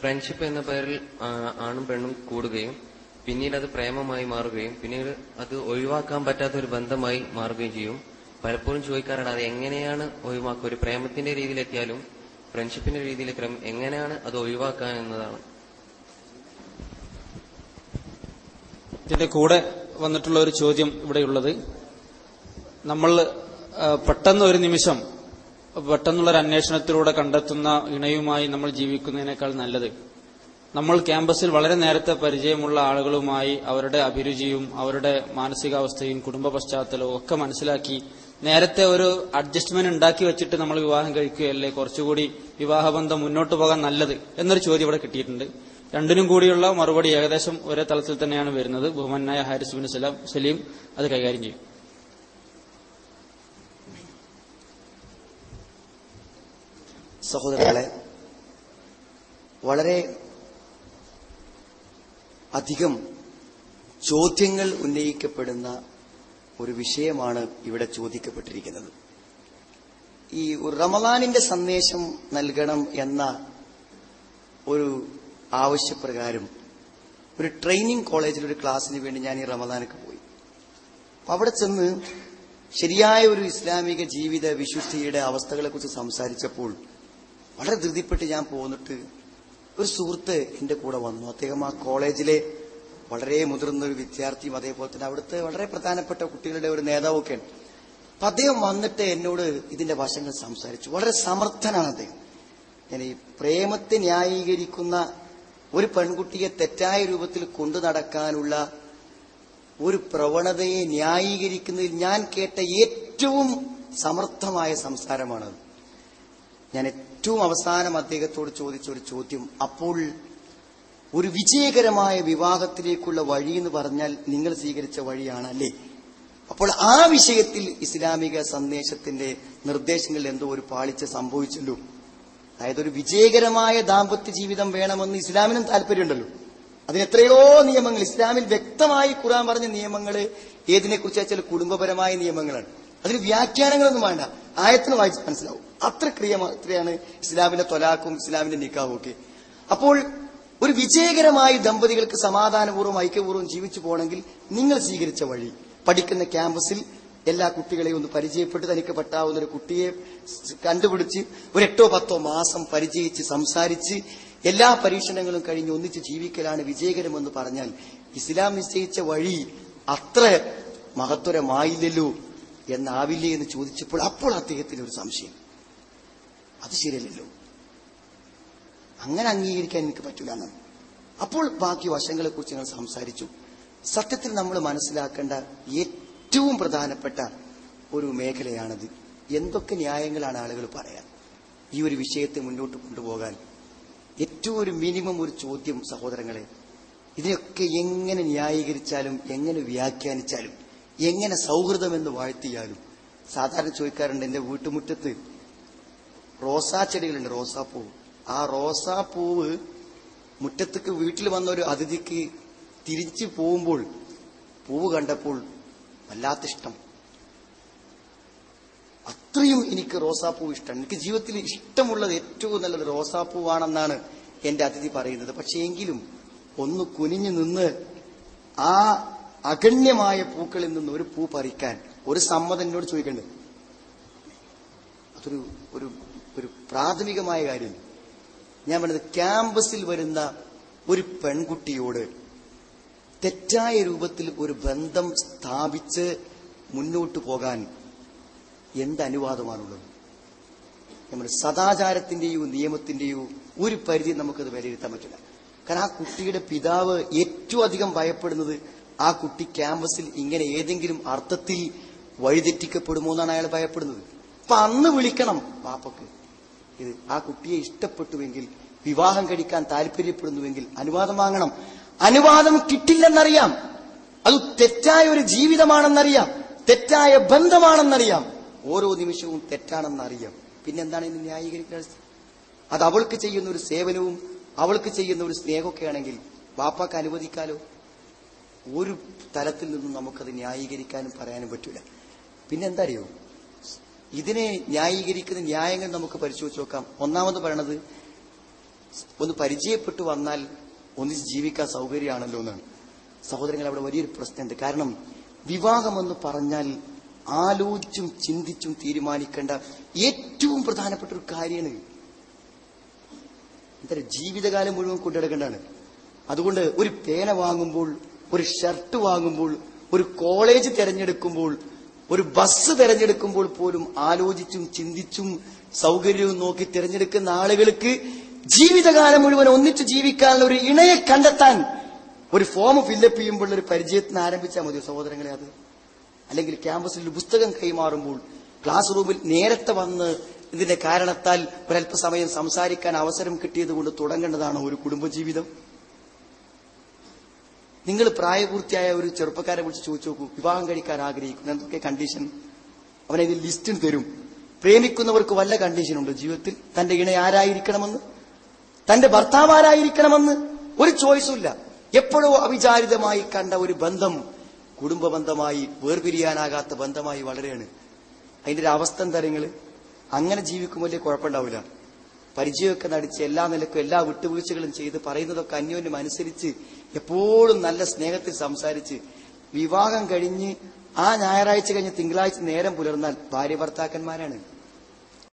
Friendship എന്ന പേരിൽ ആണും പെണ്ണും കൂടുകയും പിന്നീട് അത് പ്രേമമായി മാറുകയും പിന്നീട് അത് ഒഴിവാക്കാൻ പറ്റാത്ത ഒരു ബന്ധമായി മാറുകയും ചെയ്യും. പലപ്പോഴും ചോദിക്കാറുണ്ട്, അത് എങ്ങനെയാണ് ഒഴിവാക്കുക? ഒരു പ്രേമത്തിന്റെ രീതിയിലെത്തിയാലും ഫ്രണ്ട്ഷിപ്പിന്റെ രീതിയിലെത്തിയാലും എങ്ങനെയാണ് അത് ഒഴിവാക്കാൻ എന്നതാണ്. ഇതിന്റെ കൂടെ വന്നിട്ടുള്ള ഒരു ചോദ്യം ഇവിടെയുള്ളത്, നമ്മൾ പെട്ടെന്ന് ഒരു നിമിഷം പെട്ടെന്നുള്ളൊരു അന്വേഷണത്തിലൂടെ കണ്ടെത്തുന്ന ഇണയുമായി നമ്മൾ ജീവിക്കുന്നതിനേക്കാൾ നല്ലത് നമ്മൾ ക്യാമ്പസിൽ വളരെ നേരത്തെ പരിചയമുള്ള ആളുകളുമായി അവരുടെ അഭിരുചിയും അവരുടെ മാനസികാവസ്ഥയും കുടുംബ പശ്ചാത്തലവും ഒക്കെ മനസ്സിലാക്കി നേരത്തെ ഒരു അഡ്ജസ്റ്റ്മെന്റ് ഉണ്ടാക്കി വെച്ചിട്ട് നമ്മൾ വിവാഹം കഴിക്കുകയല്ലേ കുറച്ചുകൂടി വിവാഹബന്ധം മുന്നോട്ട് പോകാൻ നല്ലത് എന്നൊരു ചോദ്യം ഇവിടെ കിട്ടിയിട്ടുണ്ട്. രണ്ടിനും കൂടിയുള്ള മറുപടി ഏകദേശം ഒരേ തലത്തിൽ തന്നെയാണ് വരുന്നത്. ബഹുമാനായ ഹാരിസ് ബിൻ സലീം അത് കൈകാര്യം ചെയ്യും. സഹോദരങ്ങളെ, വളരെ അധികം ചോദ്യങ്ങൾ ഉന്നയിക്കപ്പെടുന്ന ഒരു വിഷയമാണ് ഇവിടെ ചോദിക്കപ്പെട്ടിരിക്കുന്നത്. ഈ റമളാനിന്റെ സന്ദേശം നൽകണം എന്ന ഒരു ആവശ്യപ്രകാരം ഒരു ട്രെയിനിങ് കോളേജിൽ ഒരു ക്ലാസ്സിന് വേണ്ടി ഞാൻ ഈ റമളാനൊക്കെ പോയി. അവിടെ ചെന്ന് ശരിയായ ഒരു ഇസ്ലാമിക ജീവിത വിശുദ്ധിയുടെ അവസ്ഥകളെക്കുറിച്ച് സംസാരിച്ചപ്പോൾ വളരെ ധൃതിപ്പെട്ട് ഞാൻ പോന്നിട്ട് ഒരു സുഹൃത്ത് എന്റെ കൂടെ വന്നു. അദ്ദേഹം ആ കോളേജിലെ വളരെ മുതിർന്ന ഒരു വിദ്യാർത്ഥിയും അതേപോലെ തന്നെ അവിടുത്തെ വളരെ പ്രധാനപ്പെട്ട കുട്ടികളുടെ ഒരു നേതാവൊക്കെയാണ്. അപ്പൊ അദ്ദേഹം വന്നിട്ട് എന്നോട് ഇതിന്റെ വശങ്ങൾ സംസാരിച്ചു. വളരെ സമർത്ഥനാണ് അദ്ദേഹം. ഞാൻ ഈ പ്രേമത്തെ ന്യായീകരിക്കുന്ന ഒരു പെൺകുട്ടിയെ തെറ്റായ രൂപത്തിൽ കൊണ്ടു നടക്കാനുള്ള ഒരു പ്രവണതയെ ന്യായീകരിക്കുന്നതിൽ ഞാൻ കേട്ട ഏറ്റവും സമർത്ഥമായ സംസാരമാണത്. ഞാൻ ഏറ്റവും അവസാനം അദ്ദേഹത്തോട് ചോദിച്ച ഒരു ചോദ്യം, അപ്പോൾ ഒരു വിജയകരമായ വിവാഹത്തിലേക്കുള്ള വഴി എന്ന് പറഞ്ഞാൽ നിങ്ങൾ സ്വീകരിച്ച വഴിയാണല്ലേ? അപ്പോൾ ആ വിഷയത്തിൽ ഇസ്ലാമിക സന്ദേശത്തിന്റെ നിർദ്ദേശങ്ങളിൽ എന്തോ ഒരു പാളിച്ച സംഭവിച്ചല്ലോ. അതായത് ഒരു വിജയകരമായ ദാമ്പത്യ ജീവിതം വേണമെന്ന് ഇസ്ലാമിനും താല്പര്യമുണ്ടല്ലോ. അതിനെത്രയോ നിയമങ്ങൾ ഇസ്ലാമിൽ വ്യക്തമായി ഖുർആൻ പറഞ്ഞ നിയമങ്ങൾ ഏതിനെക്കുറിച്ച് വെച്ചാൽ കുടുംബപരമായ നിയമങ്ങളാണ്. അതിന് വ്യാഖ്യാനങ്ങളൊന്നും വേണ്ട, ആയത്തിന് വായിച്ച് മനസ്സിലാവും. അത്ര ക്രിയമാണ് ഇസ്ലാമിന്റെ തൊലാഖും ഇസ്ലാമിന്റെ നിക്കാഹും ഒക്കെ. അപ്പോൾ ഒരു വിജയകരമായി ദമ്പതികൾക്ക് സമാധാനപൂർവ്വം ഐക്യപൂർവ്വം ജീവിച്ചു പോകണമെങ്കിൽ നിങ്ങൾ സ്വീകരിച്ച വഴി, പഠിക്കുന്ന ക്യാമ്പസിൽ എല്ലാ കുട്ടികളെയും ഒന്ന് പരിചയപ്പെട്ട് തനിക്ക് പറ്റാവുന്ന ഒരു കുട്ടിയെ കണ്ടുപിടിച്ച് ഒരു 8-10 മാസം പരിചയിച്ച് സംസാരിച്ച് എല്ലാ പരീക്ഷണങ്ങളും കഴിഞ്ഞ് ഒന്നിച്ച് ജീവിക്കലാണ് വിജയകരമെന്ന് പറഞ്ഞാൽ ഇസ്ലാം നിശ്ചയിച്ച വഴി അത്ര മഹത്വരമായില്ലല്ലോ എന്നാവില്ലേ എന്ന് ചോദിച്ചപ്പോൾ അപ്പോൾ അദ്ദേഹത്തിന് ഒരു സംശയം, അത് ശരിയല്ലല്ലോ, അങ്ങനെ അംഗീകരിക്കാൻ എനിക്ക് പറ്റില്ല എന്നാണ്. അപ്പോൾ ബാക്കി വശങ്ങളെക്കുറിച്ച് ഞങ്ങൾ സംസാരിച്ചു. സത്യത്തിൽ നമ്മൾ മനസ്സിലാക്കേണ്ട ഏറ്റവും പ്രധാനപ്പെട്ട ഒരു മേഖലയാണത്. എന്തൊക്കെ ന്യായങ്ങളാണ് ആളുകൾ പറയാൻ ഈ ഒരു വിഷയത്തെ മുന്നോട്ട് കൊണ്ടുപോകാൻ? ഏറ്റവും ഒരു മിനിമം ഒരു ചോദ്യം സഹോദരങ്ങളെ, ഇതിനൊക്കെ എങ്ങനെ ന്യായീകരിച്ചാലും എങ്ങനെ വ്യാഖ്യാനിച്ചാലും എങ്ങനെ സൗഹൃദമെന്ന് വാഴ്ത്തിയാലും സാധാരണ ചോദിക്കാറുണ്ട്, എന്റെ വീട്ടുമുറ്റത്ത് റോസാ ചെടികളുണ്ട്, റോസാപ്പൂവ്. ആ റോസാപ്പൂവ് മുറ്റത്തേക്ക് വീട്ടിൽ വന്ന ഒരു അതിഥിക്ക് തിരിച്ചു പോകുമ്പോൾ പൂവ് കണ്ടപ്പോൾ വല്ലാത്ത ഇഷ്ടം. അത്രയും എനിക്ക് റോസാപ്പൂവ് ഇഷ്ടമാണ്. എനിക്ക് ജീവിതത്തിൽ ഇഷ്ടമുള്ളത് ഏറ്റവും നല്ലത് റോസാപ്പൂവാണെന്നാണ് എന്റെ അതിഥി പറയുന്നത്. പക്ഷേ എങ്കിലും ഒന്ന് കുനിഞ്ഞു നിന്ന് ആ അഗണ്യമായ പൂക്കളിൽ നിന്ന് ഒരു പൂ പറിക്കാൻ ഒരു സമ്മതം എന്നോട് ചോദിക്കേണ്ടത് അതൊരു ഒരു ഒരു പ്രാഥമികമായ കാര്യം. ഞാൻ പറഞ്ഞത് ക്യാമ്പസിൽ വരുന്ന ഒരു പെൺകുട്ടിയോട് തെറ്റായ രൂപത്തിൽ ഒരു ബന്ധം സ്ഥാപിച്ച് മുന്നോട്ട് പോകാൻ എന്ത് അനുവാദമാണുള്ളത്? നമ്മുടെ സദാചാരത്തിന്റെയോ നിയമത്തിന്റെയോ ഒരു പരിധി നമുക്കത് വിലയിരുത്താൻ പറ്റില്ല. കാരണം ആ കുട്ടിയുടെ പിതാവ് ഏറ്റവും അധികം ഭയപ്പെടുന്നത് ആ കുട്ടി ക്യാമ്പസിൽ ഇങ്ങനെ ഏതെങ്കിലും അർത്ഥത്തിൽ വഴിതെറ്റിക്കപ്പെടുമോ എന്നാണ് അയാൾ ഭയപ്പെടുന്നത്. അപ്പൊ അന്ന് വിളിക്കണം പാപ്പക്ക്, ഇത് ആ കുട്ടിയെ ഇഷ്ടപ്പെട്ടുവെങ്കിൽ വിവാഹം കഴിക്കാൻ താല്പര്യപ്പെടുന്നുവെങ്കിൽ അനുവാദം വാങ്ങണം. അനുവാദം കിട്ടില്ലെന്നറിയാം, അത് തെറ്റായ ഒരു ജീവിതമാണെന്നറിയാം, തെറ്റായ ബന്ധമാണെന്നറിയാം, ഓരോ നിമിഷവും തെറ്റാണെന്നറിയാം. പിന്നെന്താണ് ഇന്ന് ന്യായീകരിക്കാൻ? അത് അവൾക്ക് ചെയ്യുന്ന ഒരു സേവനവും അവൾക്ക് ചെയ്യുന്ന ഒരു സ്നേഹമൊക്കെ ആണെങ്കിൽ ബാപ്പാക്ക് അനുവദിക്കാലോ. ഒരു തലത്തിൽ നിന്നും നമുക്കത് ന്യായീകരിക്കാനും പറയാനും പറ്റൂല. പിന്നെന്താ അറിയോ, ഇതിനെ ന്യായീകരിക്കുന്ന ന്യായങ്ങൾ നമുക്ക് പരിശോധിച്ച് നോക്കാം. ഒന്നാമത് പറയണത് ഒന്ന് പരിചയപ്പെട്ടു വന്നാൽ ഒന്നിച്ച് ജീവിക്കാൻ സൗകര്യമാണല്ലോ എന്നാണ്. സഹോദരങ്ങൾ, അവിടെ വലിയൊരു പ്രശ്നമുണ്ട്. കാരണം വിവാഹമെന്ന് പറഞ്ഞാൽ ആലോചിച്ചും ചിന്തിച്ചും തീരുമാനിക്കേണ്ട ഏറ്റവും പ്രധാനപ്പെട്ട ഒരു കാര്യമാണ്. എന്താ ജീവിതകാലം മുഴുവൻ കൊണ്ടുനടക്കേണ്ടതാണ്. അതുകൊണ്ട് ഒരു പേന വാങ്ങുമ്പോൾ, ഒരു ഷർട്ട് വാങ്ങുമ്പോൾ, ഒരു കോളേജ് തിരഞ്ഞെടുക്കുമ്പോൾ, ഒരു ബസ് തിരഞ്ഞെടുക്കുമ്പോൾ പോലും ആലോചിച്ചും ചിന്തിച്ചും സൗകര്യവും നോക്കി തിരഞ്ഞെടുക്കുന്ന ആളുകൾക്ക് ജീവിതകാലം മുഴുവൻ ഒന്നിച്ചു ജീവിക്കാനുള്ള ഒരു ഇണയെ കണ്ടെത്താൻ ഒരു ഫോം ഫില്ലപ്പ് ചെയ്യുമ്പോൾ ഒരു പരിചയത്തിന് ആരംഭിച്ചാൽ മതിയോ സഹോദരങ്ങളെ? അത് അല്ലെങ്കിൽ ക്യാമ്പസിൽ ഒരു പുസ്തകം കൈമാറുമ്പോൾ, ക്ലാസ് റൂമിൽ നേരത്തെ വന്ന് ഇതിന്റെ കാരണത്താൽ ഒരല്പസമയം സംസാരിക്കാൻ അവസരം കിട്ടിയത് കൊണ്ട് തുടങ്ങേണ്ടതാണ് ഒരു കുടുംബജീവിതം? നിങ്ങൾ പ്രായപൂർത്തിയായ ഒരു ചെറുപ്പക്കാരെ വിളിച്ച് ചോദിച്ചു നോക്കൂ, വിവാഹം കഴിക്കാൻ ആഗ്രഹിക്കുന്നു, എന്തൊക്കെ കണ്ടീഷൻ? അവനെ ഇതിൽ ലിസ്റ്റും തരും. പ്രേമിക്കുന്നവർക്ക് വല്ല കണ്ടീഷനുണ്ട് ജീവിതത്തിൽ? തന്റെ ഇണ ആരായിരിക്കണമെന്ന്, തന്റെ ഭർത്താവ് ആരായിരിക്കണമെന്ന് ഒരു ചോയ്സും ഇല്ല. എപ്പോഴോ അവിചാരിതമായി കണ്ട ഒരു ബന്ധം കുടുംബ ബന്ധമായി, വേർപിരിയാനാകാത്ത ബന്ധമായി വളരെയാണ്. അതിന്റെ ഒരു അവസ്ഥ എന്താ? നിങ്ങൾ അങ്ങനെ ജീവിക്കുമ്പോൾ വലിയ കുഴപ്പമുണ്ടാവില്ല. പരിചയമൊക്കെ നടിച്ച് എല്ലാ നിലക്കും എല്ലാ വിട്ടുവീഴ്ചകളും ചെയ്ത് പറയുന്നതൊക്കെ അന്യോന്യം അനുസരിച്ച് എപ്പോഴും നല്ല സ്നേഹത്തിൽ സംസാരിച്ച് വിവാഹം കഴിഞ്ഞ് ആ ഞായറാഴ്ച കഴിഞ്ഞ് തിങ്കളാഴ്ച നേരം പുലർന്നാൽ ഭാര്യ ഭർത്താക്കന്മാരാണ്.